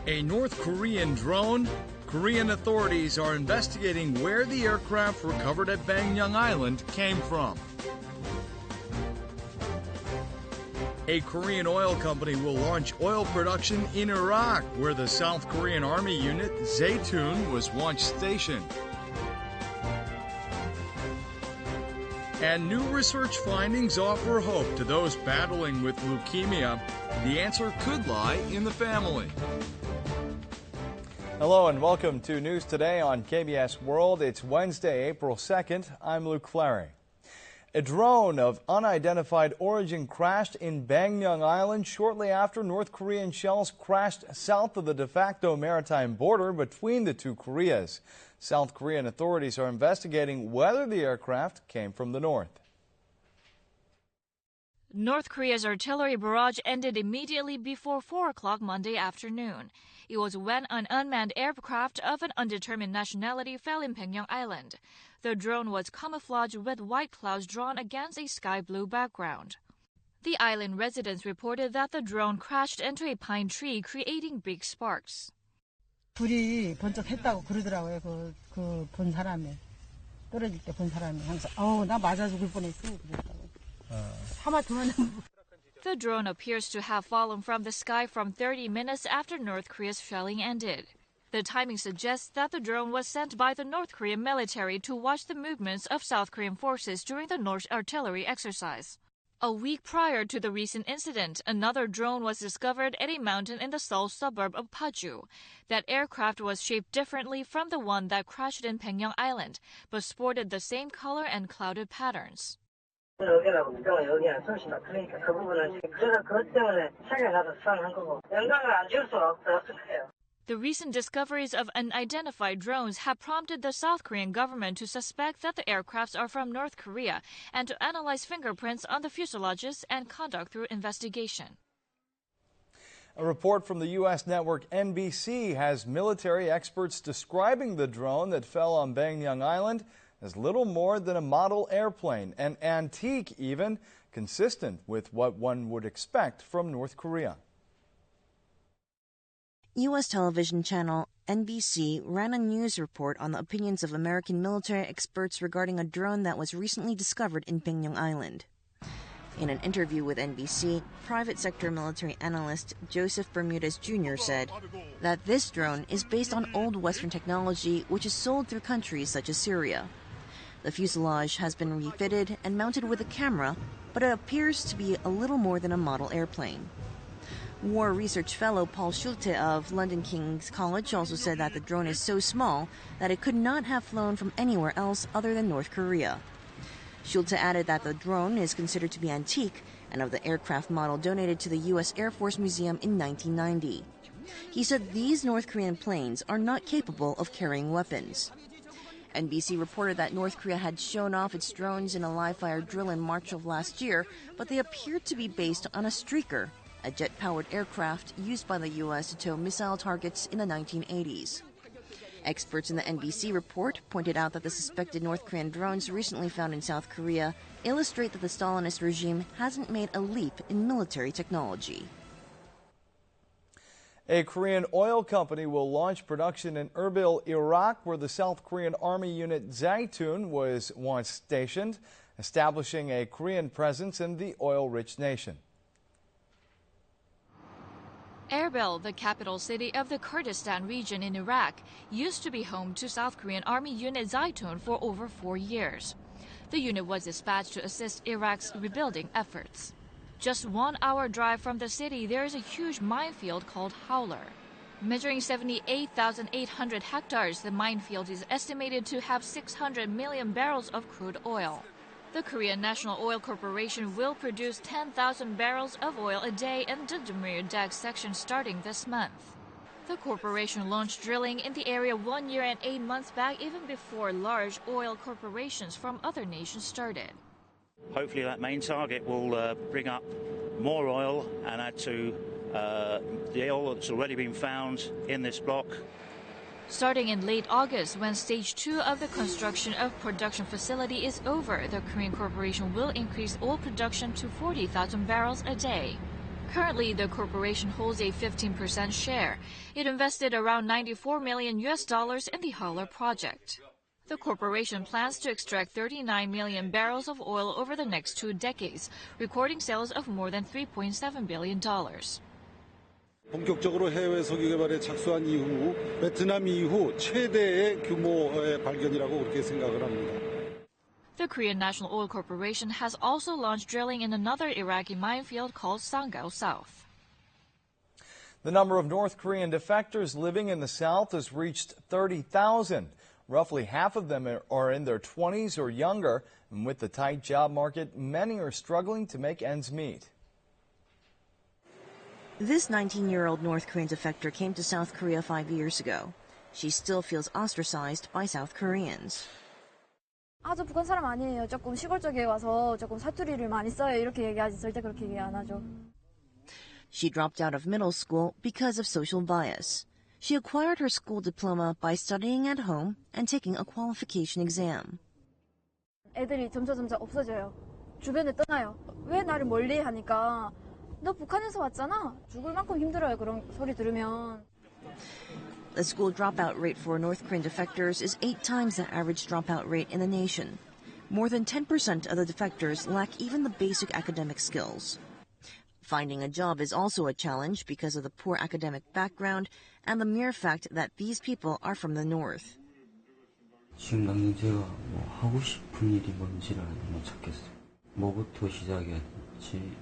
A North Korean drone? Korean authorities are investigating where the aircraft recovered at Baengnyeong Island came from. A Korean oil company will launch oil production in Iraq, where the South Korean Army unit Zaytun was once stationed. And new research findings offer hope to those battling with leukemia. The answer could lie in the family. Hello and welcome to News Today on KBS World. It's Wednesday, April 2nd. I'm Luke Fleury. A drone of unidentified origin crashed in Baengnyeong Island shortly after North Korean shells crashed south of the de facto maritime border between the two Koreas. South Korean authorities are investigating whether the aircraft came from the north. North Korea's artillery barrage ended immediately before 4 o'clock Monday afternoon. It was when an unmanned aircraft of an undetermined nationality fell in Baenyeong Island. The drone was camouflaged with white clouds drawn against a sky blue background. The island residents reported that the drone crashed into a pine tree, creating big sparks. 불이 번쩍했다고 그러더라고요. 본 사람이 떨어질 때 본 사람이 항상 나 맞아 죽을 뻔했어 그랬다고. The drone appears to have fallen from the sky from 30 minutes after North Korea's shelling ended. The timing suggests that the drone was sent by the North Korean military to watch the movements of South Korean forces during the North artillery exercise. A week prior to the recent incident, another drone was discovered at a mountain in the Seoul suburb of Paju. That aircraft was shaped differently from the one that crashed in Baenyeong Island, but sported the same color and clouded patterns. The recent discoveries of unidentified drones have prompted the South Korean government to suspect that the aircrafts are from North Korea and to analyze fingerprints on the fuselages and conduct through investigation. A report from the U.S. network NBC has military experts describing the drone that fell on Baengnyeong Island as little more than a model airplane, an antique even, consistent with what one would expect from North Korea. U.S. television channel NBC ran a news report on the opinions of American military experts regarding a drone that was recently discovered in Baenyeong Island. In an interview with NBC, private sector military analyst Joseph Bermudez Jr. said that this drone is based on old Western technology which is sold through countries such as Syria. The fuselage has been refitted and mounted with a camera, but it appears to be a little more than a model airplane. War research fellow Paul Schulte of London King's College also said that the drone is so small that it could not have flown from anywhere else other than North Korea. Schulte added that the drone is considered to be antique and of the aircraft model donated to the U.S. Air Force Museum in 1990. He said these North Korean planes are not capable of carrying weapons. NBC reported that North Korea had shown off its drones in a live-fire drill in March of last year, but they appeared to be based on a Streaker, a jet-powered aircraft used by the U.S. to tow missile targets in the 1980s. Experts in the NBC report pointed out that the suspected North Korean drones recently found in South Korea illustrate that the Stalinist regime hasn't made a leap in military technology. A Korean oil company will launch production in Erbil, Iraq, where the South Korean Army unit Zaytun was once stationed, establishing a Korean presence in the oil-rich nation. Erbil, the capital city of the Kurdistan region in Iraq, used to be home to South Korean Army unit Zaytun for over 4 years. The unit was dispatched to assist Iraq's rebuilding efforts. Just 1 hour drive from the city, there is a huge minefield called Howler. Measuring 78,800 hectares, the minefield is estimated to have 600 million barrels of crude oil. The Korean National Oil Corporation will produce 10,000 barrels of oil a day in the Demir section starting this month. The corporation launched drilling in the area 1 year and 8 months back, even before large oil corporations from other nations started. Hopefully that main target will bring up more oil and add to the oil that's already been found in this block. Starting in late August, when Stage 2 of the construction of production facility is over, the Korean corporation will increase oil production to 40,000 barrels a day. Currently, the corporation holds a 15% share. It invested around $94 million in the Holler project. The corporation plans to extract 39 million barrels of oil over the next 2 decades, recording sales of more than $3.7 billion. 본격적으로 해외 석유 개발에 착수한 이후 베트남 이후 최대의 규모의 발견이라고 그렇게 생각을 합니다. The Korean National Oil Corporation has also launched drilling in another Iraqi minefield called Sangao South. The number of North Korean defectors living in the South has reached 30,000. Roughly half of them are in their 20s or younger, and with the tight job market, many are struggling to make ends meet. This 19-year-old North Korean defector came to South Korea 5 years ago. She still feels ostracized by South Koreans. 저 북한 사람 아니에요. 조금 시골 쪽에 와서 조금 사투리를 많이 써요. 이렇게 얘기하지 절대 그렇게 얘기 안 하죠. She dropped out of middle school because of social bias. She acquired her school diploma by studying at home and taking a qualification exam. 애들이 점점 없어져요. 주변에 떠나요. 왜 나를 멀리 하니까 너 북한에서 왔잖아. 죽을 만큼 힘들어요. 그런 소리 들으면. The school dropout rate for North Korean defectors is 8 times the average dropout rate in the nation. More than 10% of the defectors lack even the basic academic skills. Finding a job is also a challenge because of the poor academic background and the mere fact that these people are from the north. 지금 당장 제가 하고 싶은 일이 뭔지를 못 찾겠어요. 뭐부터 시작해야 될지.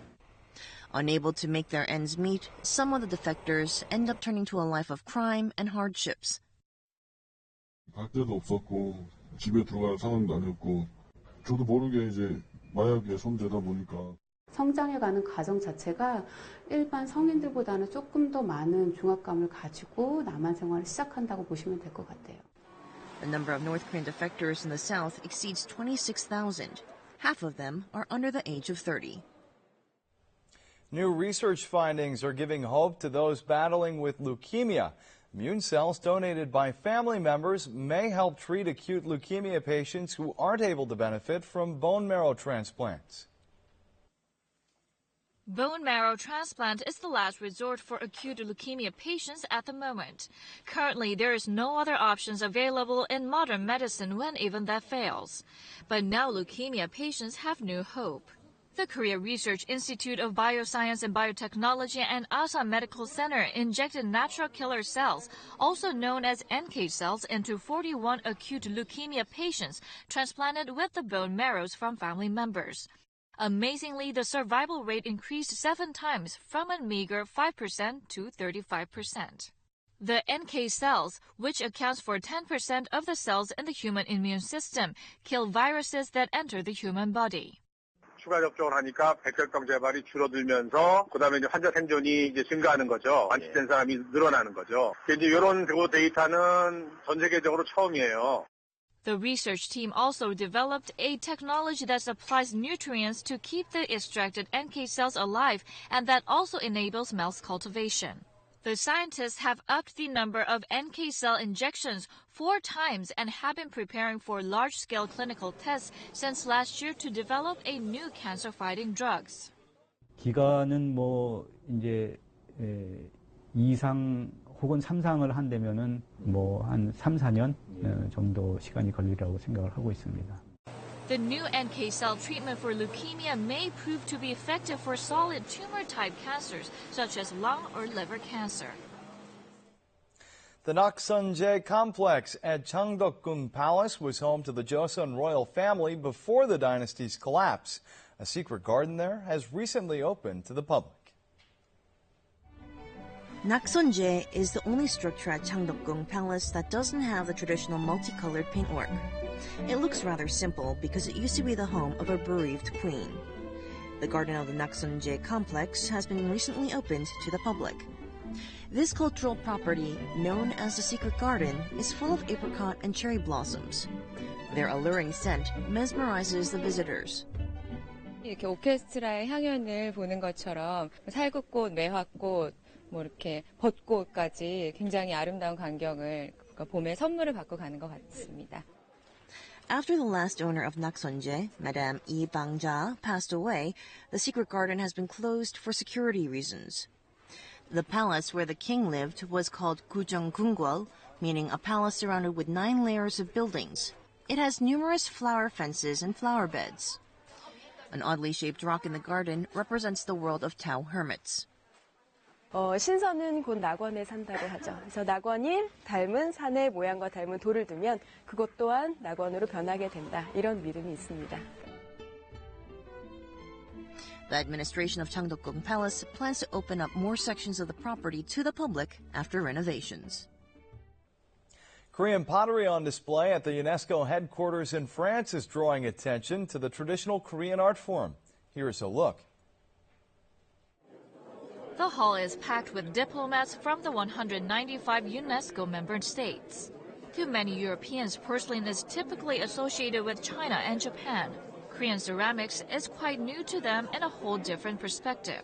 Unable to make their ends meet, some of the defectors end up turning to a life of crime and hardships. 갈 데도 없었고 집에 들어갈 상황도 아니었고 저도 모르게 이제 마약에 손대다 보니까 성장해가는 과정 자체가 일반 성인들보다는 조금 더 많은 중압감을 가지고 남한 생활을 시작한다고 보시면 될 것 같아요. The number of North Korean defectors in the South exceeds 26,000. Half of them are under the age of 30. New research findings are giving hope to those battling with leukemia. Immune cells donated by family members may help treat acute leukemia patients who aren't able to benefit from bone marrow transplants. Bone marrow transplant is the last resort for acute leukemia patients at the moment. Currently, there is no other options available in modern medicine when even that fails. But now leukemia patients have new hope. The Korea Research Institute of Bioscience and Biotechnology and Asa Medical Center injected natural killer cells, also known as NK cells, into 41 acute leukemia patients transplanted with the bone marrows from family members. Amazingly, the survival rate increased 7 times from a meager 5% to 35%. The NK cells, which accounts for 10% of the cells in the human immune system, kill viruses that enter the human body. 추가 접종을 하니까 백혈병 재발이 줄어들면서 그다음에 이제 환자 생존이 이제 증가하는 거죠. 완치된 사람이 늘어나는 거죠. 이제 이런 데이터는 전 세계적으로 처음이에요. The research team also developed a technology that supplies nutrients to keep the extracted NK cells alive and that also enables mouse cultivation. The scientists have upped the number of NK cell injections 4 times and have been preparing for large-scale clinical tests since last year to develop a new cancer-fighting drugs. 기간은 이제 2상 혹은 3상을 한다면은 한 3, 4년 정도 시간이 걸리라고 생각을 하고 있습니다. The new NK cell treatment for leukemia may prove to be effective for solid tumor-type cancers, such as lung or liver cancer. The Naksunje complex at Changdeokgung Palace was home to the Joseon royal family before the dynasty's collapse. A secret garden there has recently opened to the public. Naksunje is the only structure at Changdeokgung Palace that doesn't have the traditional multicolored paintwork. It looks rather simple because it used to be the home of a bereaved queen. The garden of the Naksunje complex has been recently opened to the public. This cultural property, known as the Secret Garden, is full of apricot and cherry blossoms. Their alluring scent mesmerizes the visitors. 이렇게 오케스트라의 향연을 보는 것처럼 살구꽃, 매화꽃, 이렇게 벚꽃까지 굉장히 아름다운 광경을 봄에 선물을 받고 가는 것 같습니다. After the last owner of Naksonje, Madame Lee Bang-ja, passed away, the secret garden has been closed for security reasons. The palace where the king lived was called Gujong-Gungwol, meaning a palace surrounded with 9 layers of buildings. It has numerous flower fences and flower beds. An oddly shaped rock in the garden represents the world of Tao hermits. 신선은 곧 낙원에 산다고 하죠. 그래서 낙원이 닮은 산의 모양과 닮은 돌을 두면 그것 또한 낙원으로 변하게 된다. 이런 믿음이 있습니다. The administration of Changdeokgung Palace plans to open up more sections of the property to the public after renovations. Korean pottery on display at the UNESCO headquarters in France is drawing attention to the traditional Korean art form. Here's a look. The hall is packed with diplomats from the 195 UNESCO member states. To many Europeans, porcelain is typically associated with China and Japan. Korean ceramics is quite new to them in a whole different perspective.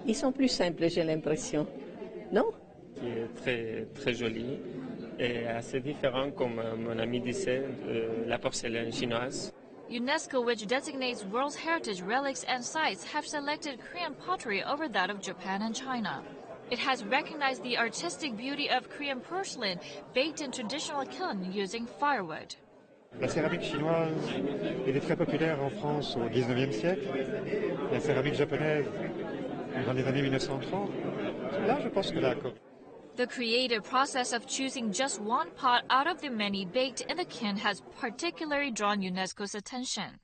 Ils sont plus simples, j'ai l'impression. Non? Qui est très joli et assez différent, comme mon ami disait, de la porcelaine chinoise. UNESCO, which designates World Heritage relics and sites, have selected Korean pottery over that of Japan and China. It has recognized the artistic beauty of Korean porcelain baked in traditional kiln using firewood. La céramique chinoise était très populaire en France au XIXe siècle. La céramique japonaise dans les années 1930. Là, je pense que d'accord. The creative process of choosing just one pot out of the many baked in the kiln has particularly drawn UNESCO's attention.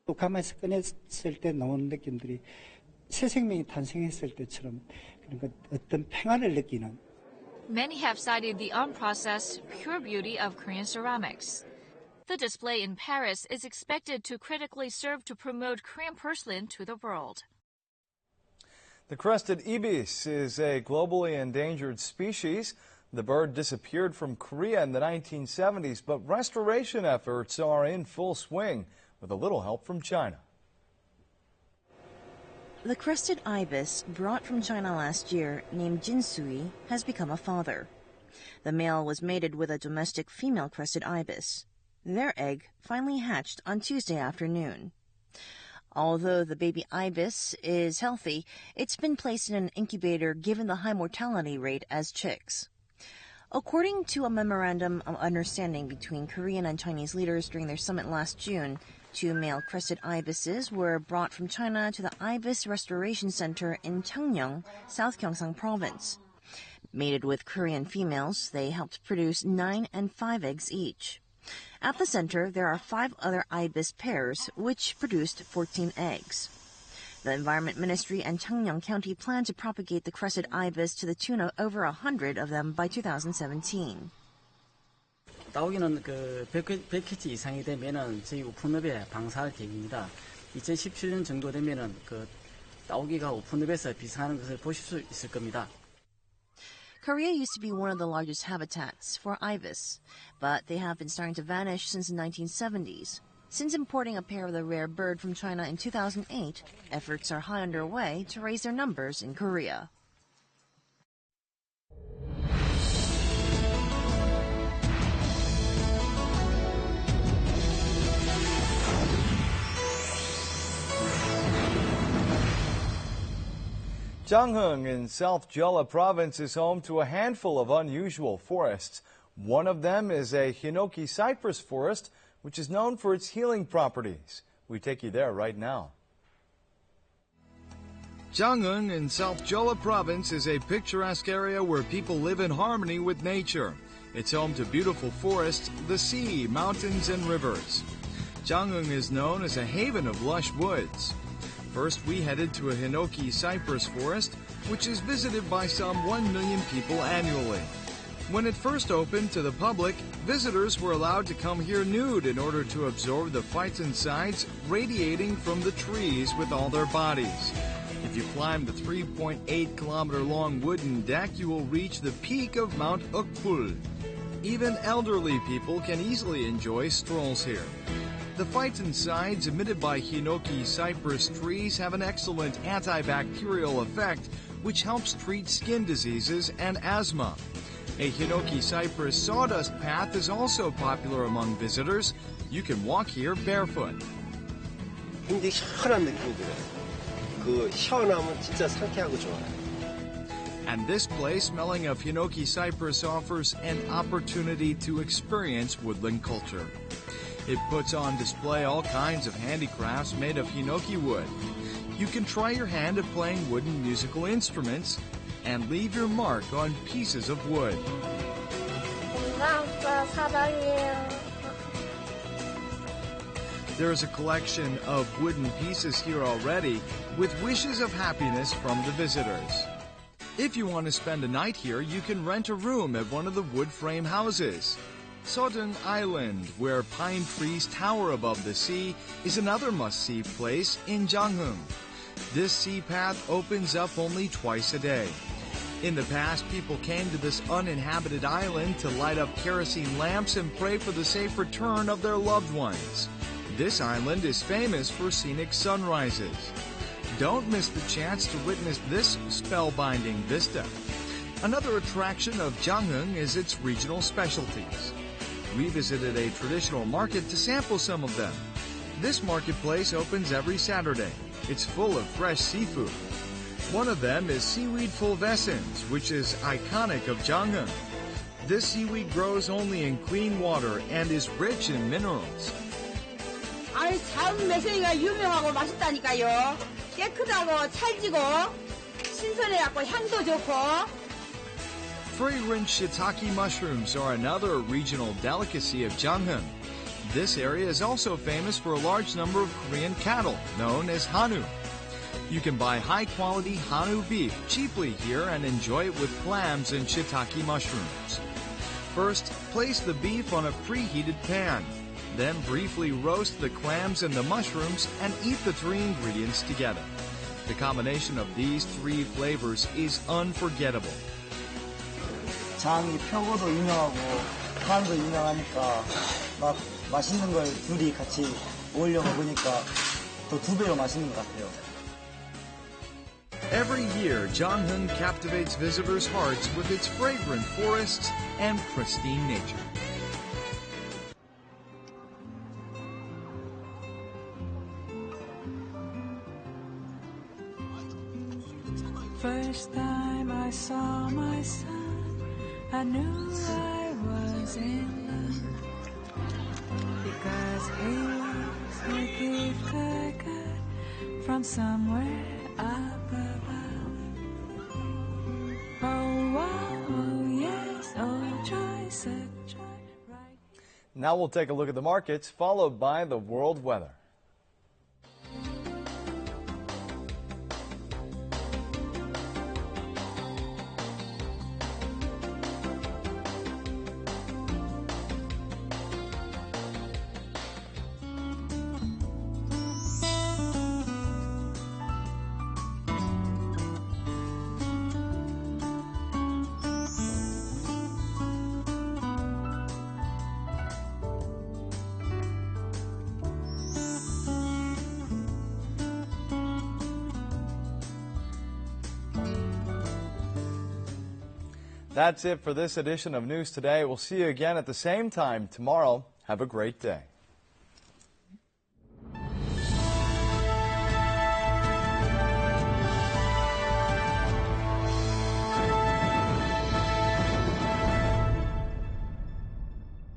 또 가만히 꺼냈을 때 나오는 느낌들이 새 생명이 탄생했을 때처럼 그러니까 어떤 평안을 느끼는. Many have cited the unprocessed, pure beauty of Korean ceramics. The display in Paris is expected to critically serve to promote Korean porcelain to the world. The Crested Ibis is a globally endangered species. The bird disappeared from Korea in the 1970s, but restoration efforts are in full swing with a little help from China. The Crested Ibis, brought from China last year, named Jinsui, has become a father. The male was mated with a domestic female Crested Ibis. Their egg finally hatched on Tuesday afternoon. Although the baby ibis is healthy, it's been placed in an incubator given the high mortality rate as chicks. According to a memorandum of understanding between Korean and Chinese leaders during their summit last June, 2 male crested ibises were brought from China to the Ibis Restoration Center in Junghyung, South Gyeongsang Province. Mated with Korean females, they helped produce 9 and 5 eggs each. At the center, there are 5 other ibis pairs, which produced 14 eggs. The Environment Ministry and Gangneung County plan to propagate the crested ibis to the tune of over 100 of them by 2017. 따오기는 그 100kg 이상이 되면은 저희 오픈업에 방사할 계획입니다. 2017년 정도 되면은 그 따오기가 오픈업에서 비상하는 것을 보실 수 있을 겁니다. Korea used to be one of the largest habitats for ibis, but they have been starting to vanish since the 1970s. Since importing a pair of the rare bird from China in 2008, efforts are high underway to raise their numbers in Korea. Junghyung in South Jeolla Province is home to a handful of unusual forests. One of them is a hinoki cypress forest, which is known for its healing properties. We take you there right now. Junghyung in South Jeolla Province is a picturesque area where people live in harmony with nature. It's home to beautiful forests, the sea, mountains, and rivers. Junghyung is known as a haven of lush woods. First, we headed to a hinoki cypress forest, which is visited by some 1 million people annually. When it first opened to the public, visitors were allowed to come here nude in order to absorb the phytoncides radiating from the trees with all their bodies. If you climb the 3.8-kilometer-long wooden deck, you will reach the peak of Mount Ukpul. Even elderly people can easily enjoy strolls here. The phytoncides emitted by hinoki cypress trees have an excellent antibacterial effect, which helps treat skin diseases and asthma. A hinoki cypress sawdust path is also popular among visitors. You can walk here barefoot. 굉장히 시원한 느낌이 들어요. 그 시원함은 진짜 상쾌하고 좋아요. And this place, smelling of hinoki cypress, offers an opportunity to experience woodland culture. It puts on display all kinds of handicrafts made of hinoki wood. You can try your hand at playing wooden musical instruments and leave your mark on pieces of wood. There is a collection of wooden pieces here already with wishes of happiness from the visitors. If you want to spend a night here, you can rent a room at one of the wood frame houses. Baenyeong Island, where pine trees tower above the sea, is another must-see place in Junghyung. This sea path opens up only twice a day. In the past, people came to this uninhabited island to light up kerosene lamps and pray for the safe return of their loved ones. This island is famous for scenic sunrises. Don't miss the chance to witness this spellbinding vista. Another attraction of Junghyung is its regional specialties. We visited a traditional market to sample some of them. This marketplace opens every Saturday. It's full of fresh seafood. One of them is seaweed fulvescens, which is iconic of Junghyung. This seaweed grows only in clean water and is rich in minerals. 아니 참 매생이가 유명하고 맛있다니까요. 깨끗하고 찰지고 신선해갖고 향도 좋고. Fragrant shiitake mushrooms are another regional delicacy of Junghyung. This area is also famous for a large number of Korean cattle, known as Hanu. You can buy high-quality Hanu beef cheaply here and enjoy it with clams and shiitake mushrooms. First, place the beef on a preheated pan. Then briefly roast the clams and the mushrooms and eat the three ingredients together. The combination of these three flavors is unforgettable. 장이 표고도 유명하고 간도 유명하니까 막 맛있는 걸 둘이 같이 어울려 먹으니까 더 두 배로 맛있는 것 같아요. Every year, Junghyung captivates visitors' hearts with its fragrant forests and pristine nature. First time I saw my son, I knew I was in love, because he was a gift I got from somewhere up above. Oh, wow, oh, yes, oh, joy, such joy, right. Now we'll take a look at the markets, followed by the world weather. That's it for this edition of News Today. We'll see you again at the same time tomorrow. Have a great day.